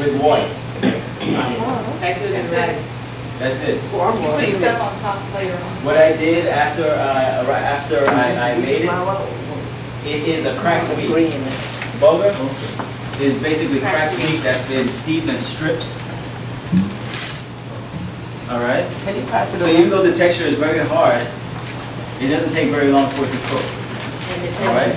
with water. Exercise. That's it. Put stuff on top later on. What I did after I made it, it is a cracked wheat. Bulgur is basically cracked wheat that's been steamed and stripped. All right. Can you pass it So over? even though the texture is very hard, it doesn't take very long for it to cook. All right.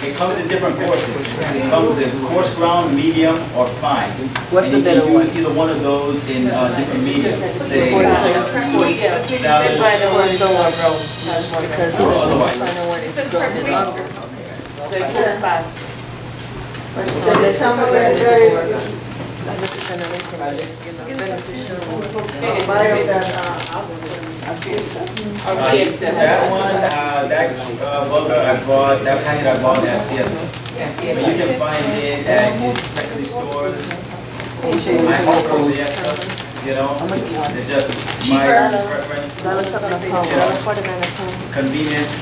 It comes in different courses. It comes in coarse ground, medium, or fine. What's and the better you can one? use either one of those in different mediums. Say, Or salad, brown. Because or otherwise. the final one is growing longer. So it cooks fast. So this is beneficial. That one, that bulgur I bought, that packet I bought at Fiesta. But you can find it at specialty stores. I hope for Fiesta, you know, it's just my own preference, convenience.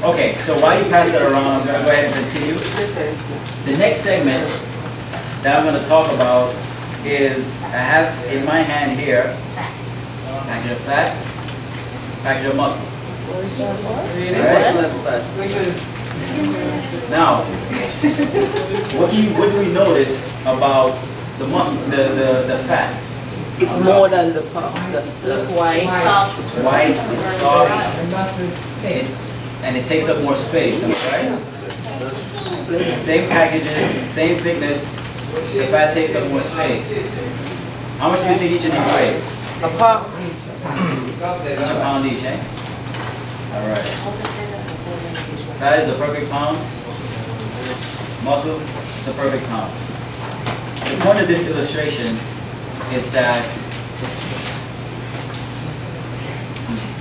Okay, so while you pass that around, I'm going to go ahead and continue. The next segment that I'm going to talk about is, I have in my hand here, package of fat, package of muscle. Now, what do we notice about the muscle, the fat? It's more than the white. It's white, it's soft, and it takes up more space, am I right? Same packages, same thickness, the fat takes up more space. How much do you think each of these weighs? A pound. Each a pound each, eh? Alright. Fat is a perfect pound. Muscle is a perfect pound. The point of this illustration is that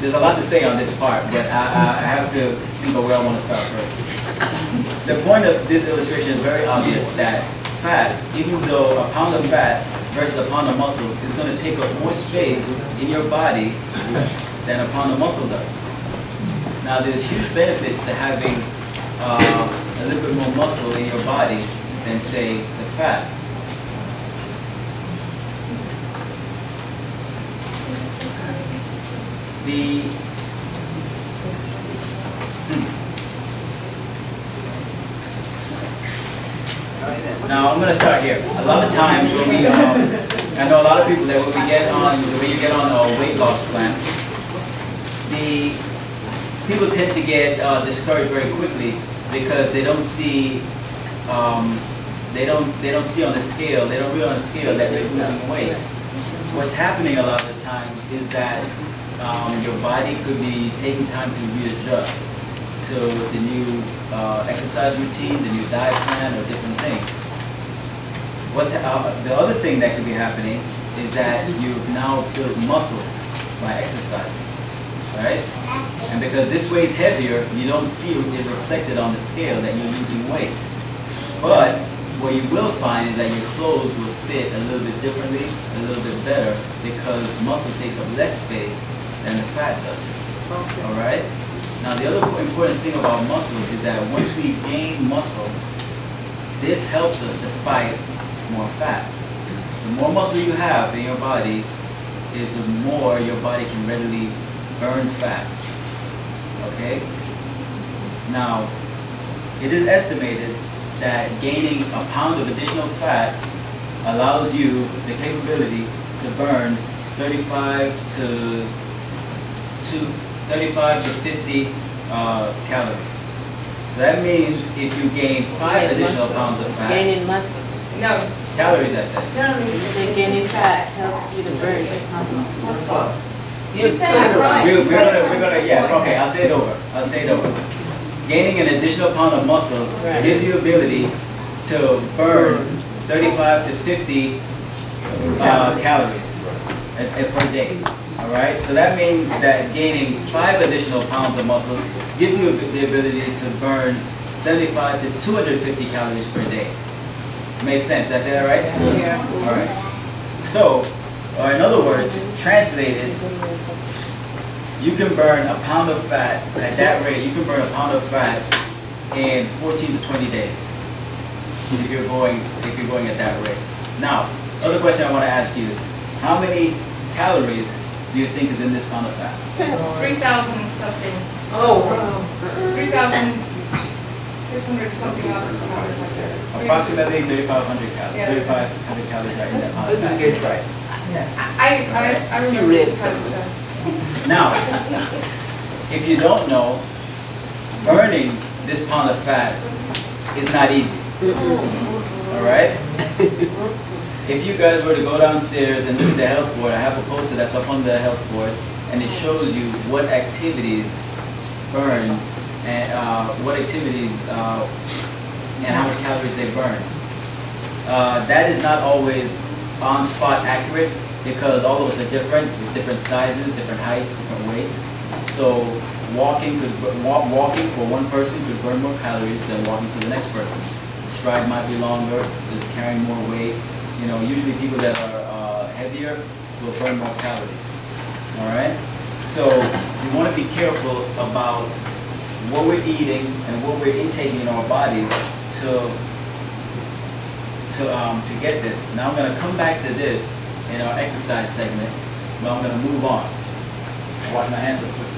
there's a lot to say on this part, but I have to think of where I want to start first. The point of this illustration is very obvious, that fat, even though a pound of fat versus a pound of muscle is going to take up more space in your body than a pound of muscle does. Now there's huge benefits to having a little bit more muscle in your body than, say, the fat. Now I'm going to start here. A lot of times when we, I know a lot of people that when you get on a weight loss plan, people tend to get discouraged very quickly because they don't see, they don't see on the scale, they don't realize on the scale that they're losing weight. What's happening a lot of the times is that your body could be taking time to readjust to the new exercise routine, the new diet plan, or different things. The other thing that could be happening is that you've now built muscle by exercising, right? And because this weighs heavier, you don't see it reflected on the scale that you're losing weight. But what you will find is that your clothes will fit a little bit differently, a little bit better, because muscle takes up less space than the fat does. Okay. All right? Now the other important thing about muscle is that once we gain muscle, this helps us to fight more fat. The more muscle you have in your body is the more your body can readily burn fat. Okay? Now, it is estimated that gaining a pound of additional fat allows you the capability to burn 35 to 50 calories. So that means if you gain 5 additional pounds of fat. Gaining muscle. No. Calories, I said. So gaining fat helps you to burn muscle. You said it right. We're gonna, yeah, okay, I'll say it over. Gaining an additional pound of muscle gives you the ability to burn 35 to 50 calories per day. Alright, so that means that gaining 5 additional pounds of muscle gives you the ability to burn 75 to 250 calories per day. Makes sense, did I say that right? Yeah. Alright. So, or in other words, translated, you can burn a pound of fat, at that rate, you can burn a pound of fat in 14 to 20 days if you're going at that rate. Now, other question I want to ask you is, how many calories do you think is in this pound of fat? It's 3,000 something. Oh, It's 3,600 something calories like that. Approximately 3,500 calories. Yeah. 3,500 calories are in that pound of fat. That's right. I remember this kind of stuff. Now, if you don't know, burning this pound of fat is not easy. All right? If you guys were to go downstairs and look at the health board, I have a poster that's up on the health board, and it shows you what activities burn and what activities and how many calories they burn. That is not always on spot accurate because all of us are different with different sizes, different heights, different weights. So walking for one person could burn more calories than walking for the next person. The stride might be longer, is carrying more weight. You know, usually people that are heavier will burn more calories. All right. So we want to be careful about what we're eating and what we're intaking in our bodies to get this. Now I'm going to come back to this in our exercise segment, but I'm going to move on. Wash my hands real quick.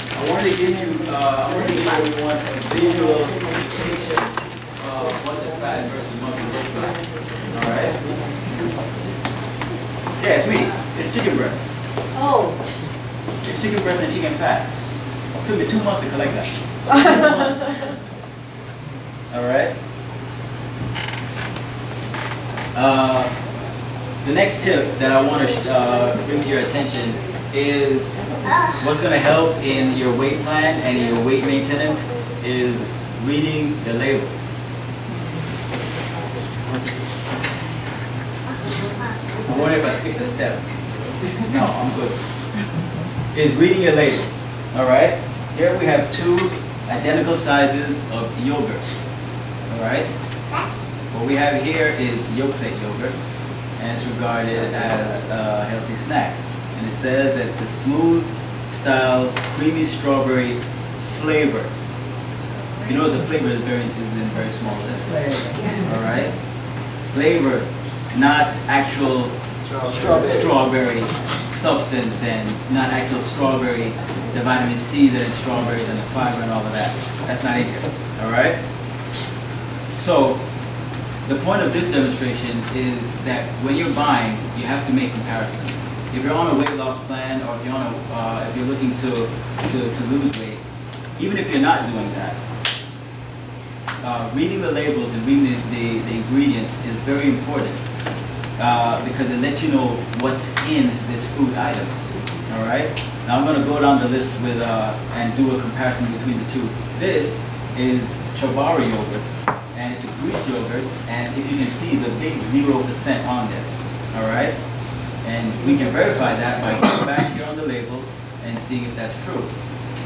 I want to give everyone a visual picture of what the fat versus muscle looks like. All right? Yeah, it's me. It's chicken breast. oh. It's chicken breast and chicken fat. It took me 2 months to collect that. 2 months. All right? The next tip that I want to bring to your attention is what's going to help in your weight plan and in your weight maintenance is reading the labels. I wonder if I skipped a step. No, I'm good. Is reading your labels. All right? Here we have 2 identical sizes of yogurt. All right? What we have here is Yoplait yogurt, and it's regarded as a healthy snack. And it says that the smooth style creamy strawberry flavor. You notice the flavor is in very small letters. All right? Flavor, not actual strawberry substance and not actual strawberry, the vitamin C that is strawberries and the fiber and all of that. That's not in here. All right? So the point of this demonstration is that when you're buying, you have to make comparisons. If you're on a weight loss plan, or if you're if you're looking to lose weight, even if you're not doing that, reading the labels and reading the ingredients is very important because it lets you know what's in this food item. All right. Now I'm going to go down the list with and do a comparison between the 2. This is Chobari yogurt. And it's a Greek yogurt, and if you can see the big 0% on there, all right? And we can verify that by going back here on the label and seeing if that's true,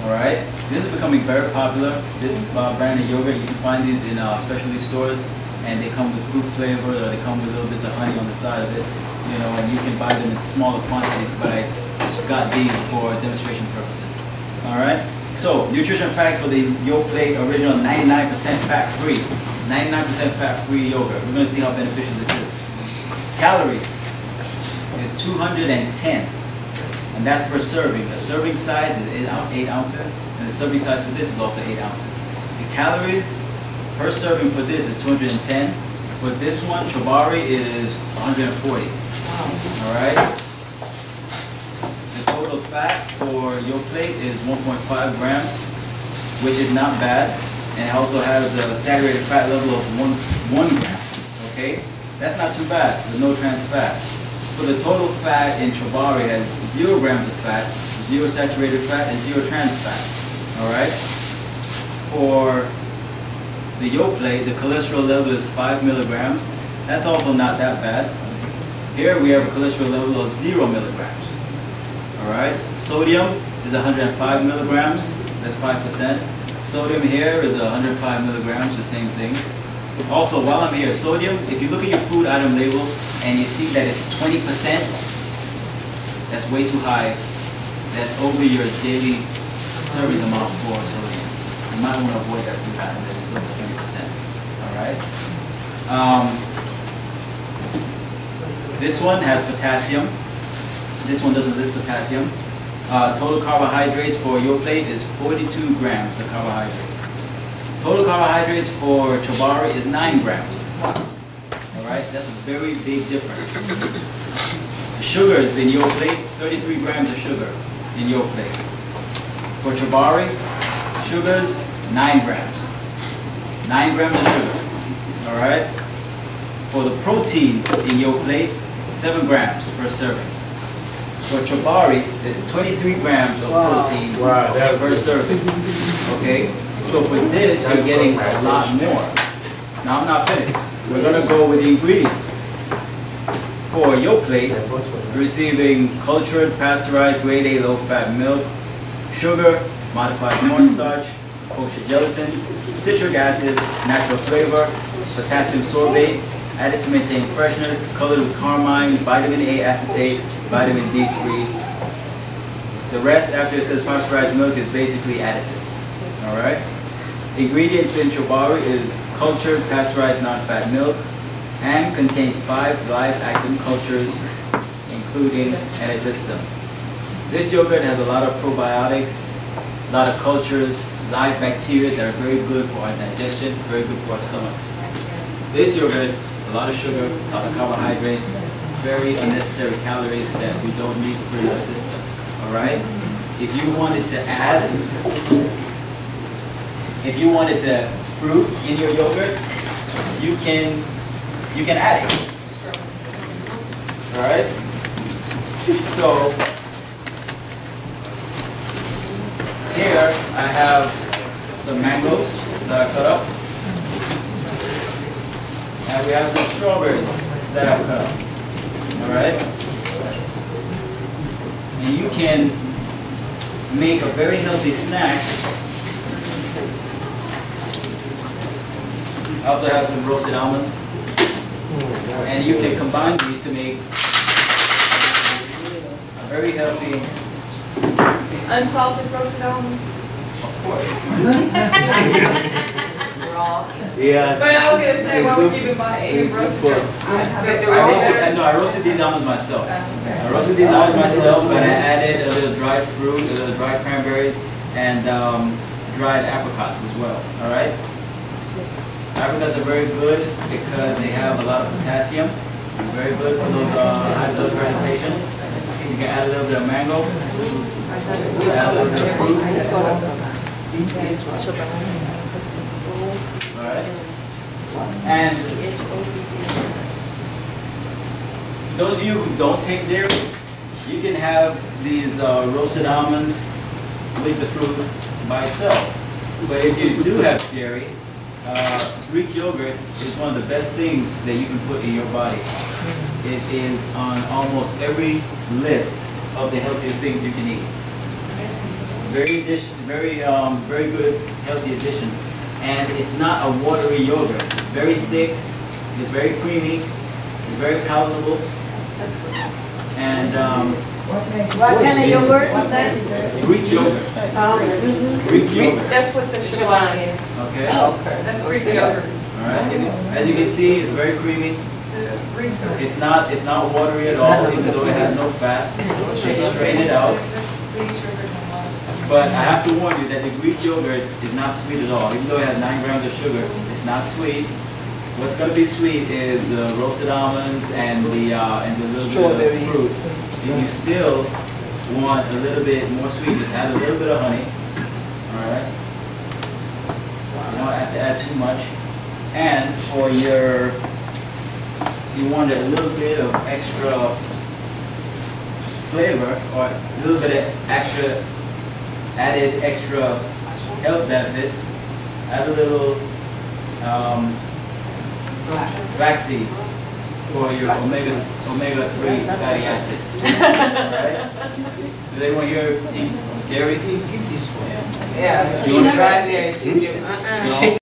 all right? This is becoming very popular, this brand of yogurt. You can find these in specialty stores, and they come with fruit flavor, or they come with little bits of honey on the side of it, you know, and you can buy them in smaller quantities, but I got these for demonstration purposes, all right? So, nutrition facts for the Yoplait original 99% fat-free. 99% fat-free yogurt. We're going to see how beneficial this is. Calories is 210, and that's per serving. The serving size is 8 ounces, and the serving size for this is also 8 ounces. The calories per serving for this is 210. For this one, Chobari, it is 140. All right. The total fat for Yoplait is 1.5 grams, which is not bad. And it also has a saturated fat level of 1 gram. Okay, that's not too bad. There's no trans fat. For the total fat in Chobari, it has 0 grams of fat, 0 saturated fat, and 0 trans fat. All right. For the Yoplait, the cholesterol level is 5 milligrams. That's also not that bad. Here we have a cholesterol level of 0 milligrams. All right. Sodium is 105 milligrams. That's 5%. Sodium here is 105 milligrams, the same thing. Also, while I'm here, sodium, if you look at your food item label and you see that it's 20%, that's way too high. That's over your daily serving amount for sodium. You might want to avoid that food item that is over 20%. Alright? This one has potassium. This one doesn't list potassium. Total carbohydrates for your plate is 42 grams of carbohydrates. Total carbohydrates for Chobari is 9 grams. Alright, that's a very big difference. The sugars in your plate, 33 grams of sugar in your plate. For Chobari, sugars, 9 grams. 9 grams of sugar. Alright? For the protein in your plate, 7 grams per serving. For Chobari, there's 23 grams of protein per serving. Okay? So for this, you're getting a lot more. Now I'm not finished. We're going to go with the ingredients. For your plate, receiving cultured, pasteurized, grade A low-fat milk, sugar, modified cornstarch, kosher gelatin, citric acid, natural flavor, potassium sorbate, added to maintain freshness, colored with carmine, vitamin A acetate, vitamin D3. The rest, after it says pasteurized milk, is basically additives. Alright? Ingredients in Chobari is cultured, pasteurized, non-fat milk, and contains 5 live active cultures, including N-Adistum. This yogurt has a lot of probiotics, a lot of cultures, live bacteria that are very good for our digestion, very good for our stomachs. This yogurt, a lot of sugar, a lot of carbohydrates, very unnecessary calories that we don't need to put in our system. Alright? If you wanted to add, fruit in your yogurt, you can add it. Alright? So here I have some mangoes that I cut up. And we have some strawberries that I've cut up. Alright? And you can make a very healthy snack. I also have some roasted almonds. And you can combine these to make a very healthy. Unsalted roasted almonds. Of course. Yeah. But I was gonna say, why would you be buying roasted? I roasted these almonds myself. I roasted these almonds myself, and I added a little dried fruit, a little dried cranberries, and dried apricots as well. All right. Apricots are very good because they have a lot of potassium. Very good for those high blood pressure patients. You can add a little bit of mango. Add a little bit of fruit. Alright. And those of you who don't take dairy, you can have these roasted almonds with the fruit by itself. But if you do have dairy, Greek yogurt is one of the best things that you can put in your body. It is on almost every list of the healthiest things you can eat. Very good healthy addition. And it's not a watery yogurt. It's very thick, it's very creamy, it's very palatable. And What kind of yogurt is that? Greek yogurt. Greek yogurt. That's what the Chobani is. Okay. That's Greek yogurt. Alright. As you can see, it's very creamy. Greek yogurt. It's not watery at all, even though it has no fat. They strain it out. But I have to warn you that the Greek yogurt is not sweet at all. Even though it has 9 grams of sugar, it's not sweet. What's going to be sweet is the roasted almonds and the little bit of fruit. If you still want a little bit more sweet, just add a little bit of honey. Alright? You don't have to add too much. And for if you want a little bit of extra flavor or a little bit of added extra health benefits, add a little flaxseed for your omega-3 fatty acid. Alright? Does anyone here eat dairy? Give this one. Yeah, you try there. She's